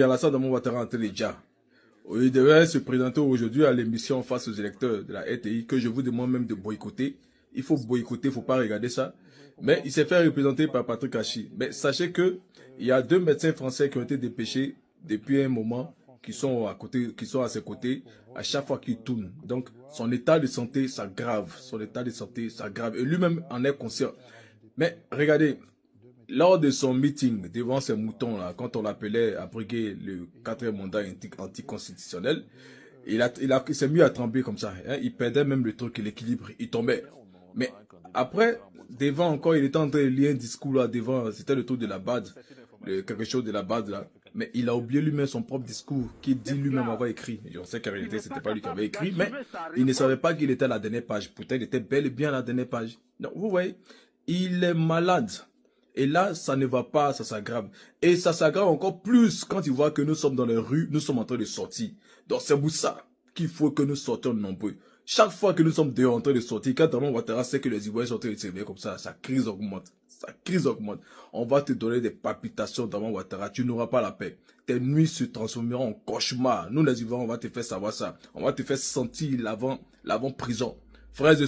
Alassane Dramane Ouattara entre les déjà. Il devait se présenter aujourd'hui à l'émission face aux électeurs de la RTI que je vous demande même de boycotter. Il faut boycotter, il ne faut pas regarder ça. Mais il s'est fait représenter par Patrick Hachi. Mais sachez que il y a 2 médecins français qui ont été dépêchés depuis un moment, qui sont à ses côtés, à chaque fois qu'il tourne. Donc, son état de santé s'aggrave. Son état de santé s'aggrave. Et lui-même en est conscient. Mais regardez, lors de son meeting devant ces moutons-là, quand on l'appelait à briguer le 4e mandat anticonstitutionnel, il s'est mis à trembler comme ça. Hein. Il perdait même le truc, l'équilibre, il tombait. Mais après, devant encore, il était en train de lire un discours là devant, c'était le tour de la BAD, quelque chose de la BAD là. Mais il a oublié lui-même son propre discours qu'il dit lui-même avoir écrit. Je sais qu'en réalité, c'était pas lui qui avait écrit, mais il ne savait pas qu'il était à la dernière page. Pourtant, il était bel et bien à la dernière page. Donc, vous voyez, il est malade. Et là, ça ne va pas, ça s'aggrave. Et ça s'aggrave encore plus quand il voit que nous sommes dans les rues, nous sommes en train de sortir. Donc c'est pour ça qu'il faut que nous sortions nombreux. Chaque fois que nous sommes dehors en train de sortir, quand Dramane Ouattara sait que les Ivoiriens sont en train de s'élever comme ça, sa crise augmente. Sa crise augmente. On va te donner des palpitations, Dramane Ouattara. Tu n'auras pas la paix. Tes nuits se transformeront en cauchemar. Nous les Ivoiriens, on va te faire savoir ça. On va te faire sentir l'avant-prison. Frères et sœurs,